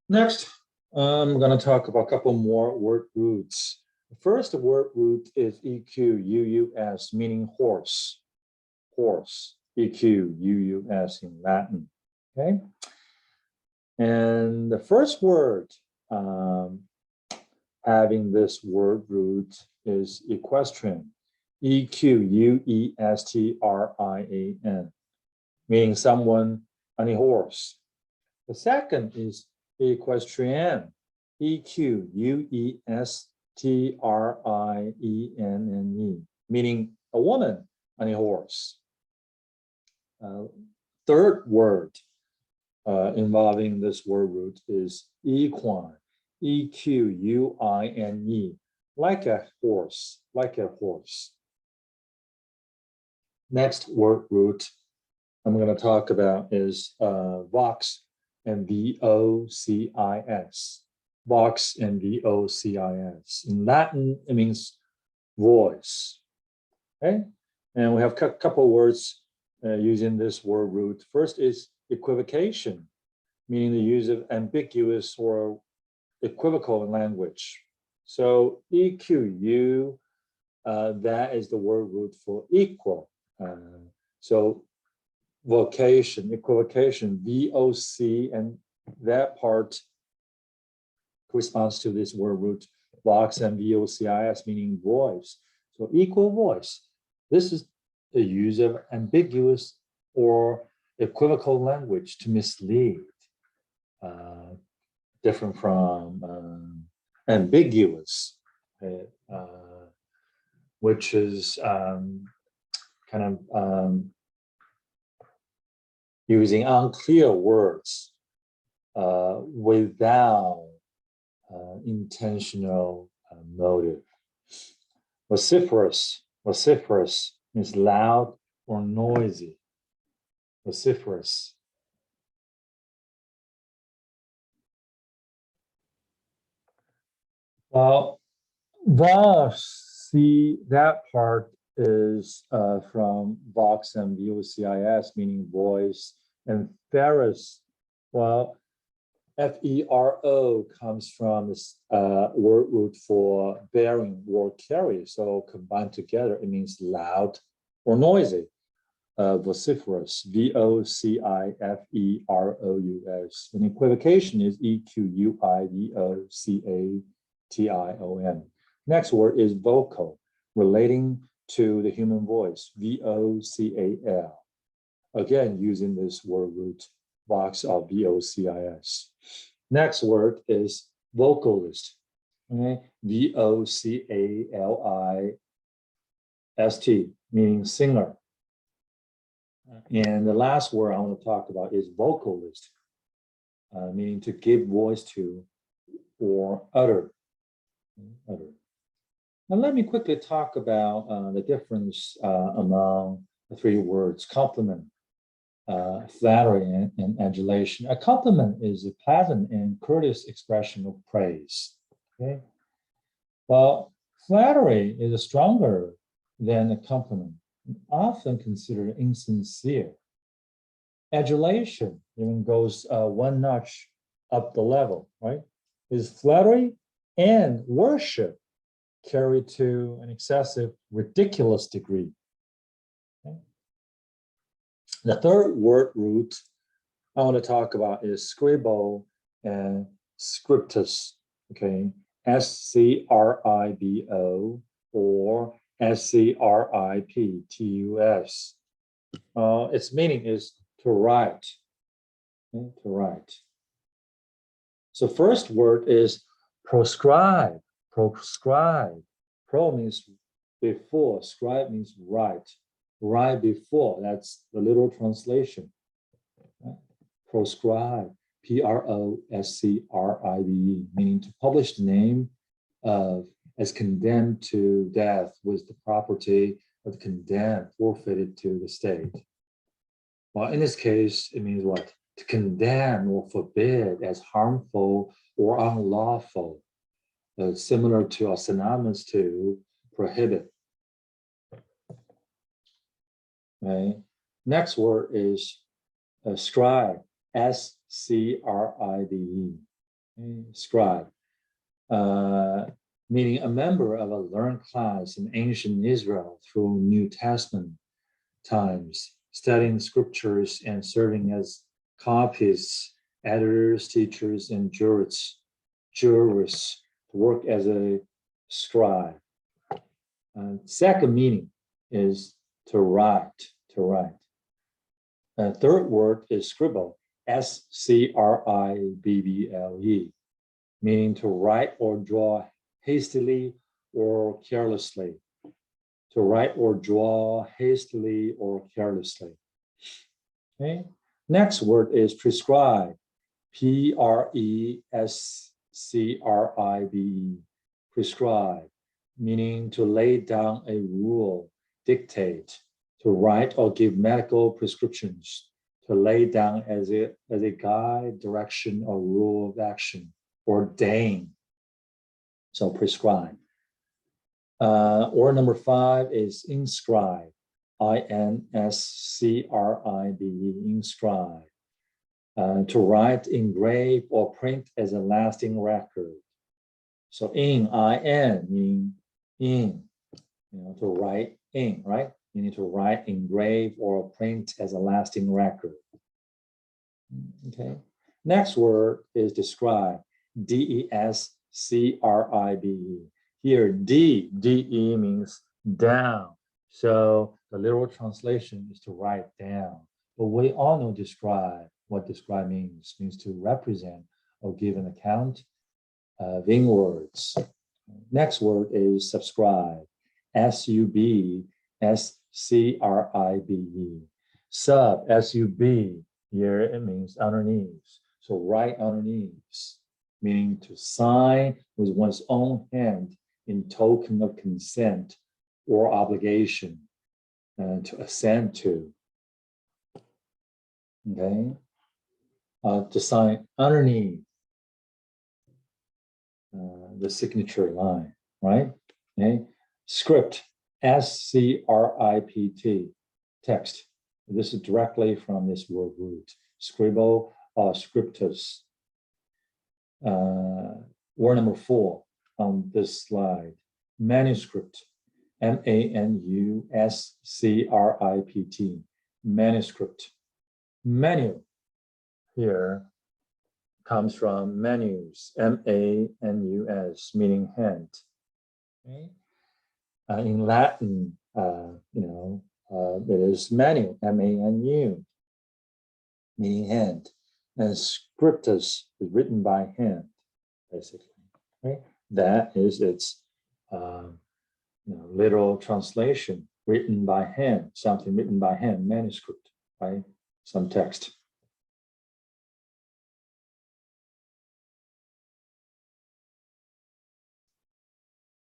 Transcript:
Next, I'm going to talk about a couple more word roots. The first word root is equus, meaning horse. Horse, equus in Latin. Okay. And the first word having this word root is equestrian, equestrian, meaning someone on a horse. The second is equestrienne, equestrienne, meaning a woman on a horse. Third word involving this word root is equine, equine, like a horse, like a horse. Next word root I'm going to talk about is vox and vocis. Vox and vocis. In Latin, it means voice. Okay, and we have a couple words using this word root. First is equivocation, meaning the use of ambiguous or equivocal language. So EQU, that is the word root for equal. So vocation, equivocation, VOC, and that part corresponds to this word root, vox and VOCIS, meaning voice. So equal voice. This is the use of ambiguous or equivocal language to mislead, different from ambiguous, which is kind of using unclear words without intentional motive. Vociferous, vociferous means loud or noisy. Vociferous. Well, voci, that part is from vox and vocis, meaning voice, and ferus. Well, fero comes from this word root for bearing or carry. So combined together, it means loud or noisy. Vociferous, VOCIFEROUS. And equivocation is EQUIVOCATION. Next word is vocal, relating to the human voice, VOCAL. Again, using this word root, vox of VOCIS. Next word is vocalist, okay? VOCALIST, meaning singer. And the last word I want to talk about is vocalist, meaning to give voice to or utter. Now let me quickly talk about the difference among the three words: compliment, flattery, and adulation. A compliment is a pleasant and courteous expression of praise. Okay, while flattery is stronger than a compliment, often considered insincere. Adulation even goes one notch up the level, right? Is flattery and worship carried to an excessive, ridiculous degree. Okay. The third word root I want to talk about is scribo and scriptus, okay? SCRIBO or SCRIPTUS. Its meaning is to write, okay? To write. So first word is proscribe, proscribe. Pro means before, scribe means write. Right before, that's the literal translation. Proscribe, PROSCRIBE, meaning to publish the name of as condemned to death with the property of the condemned forfeited to the state. Well, in this case, it means what? To condemn or forbid as harmful or unlawful, similar to or synonymous to prohibit. Okay. Next word is scribe, SCRIBE, S-C-R-I-B-E, scribe, meaning a member of a learned class in ancient Israel through New Testament times, studying scriptures and serving as copyists, editors, teachers, and jurists to work as a scribe. Second meaning is to write, to write. Third word is scribo, S-C-R-I-B-B-L-E, meaning to write or draw hastily or carelessly. To write or draw hastily or carelessly. Okay. Next word is prescribe, P-R-E-S-C-R-I-B-E, prescribe, meaning to lay down a rule, dictate, to write or give medical prescriptions, to lay down as a guide, direction, or rule of action, ordain. So prescribe. Or number 5 is inscribe, I-N-S-C-R-I-B-E, inscribe. To write, engrave, or print as a lasting record. So I-N, meaning in, to write in, right? You need to write, engrave, or print as a lasting record. Okay. Next word is describe, D-E-S-C-R-I-B-E. Here, D-E means down. So the literal translation is to write down. But we all know describe, what describe means to represent or give an account in words. Next word is subscribe, S-U-B-S-C-R-I-B-E. Sub, S-U-B, here it means underneath. So write underneath, meaning to sign with one's own hand in token of consent or obligation to assent to. Okay, to sign underneath the signature line, right? Okay, script, S-C-R-I-P-T, text. This is directly from this word root, scribo or scriptus. Word number 4 on this slide, manuscript, M-A-N-U-S-C-R-I-P-T, manuscript. Menu here comes from manus, M-A-N-U-S, meaning hand. Okay. In Latin, it is manu, M-A-N-U, meaning hand. And scriptus is written by hand, basically. Right? That is its literal translation, written by hand, something written by hand, manuscript, right? Some text.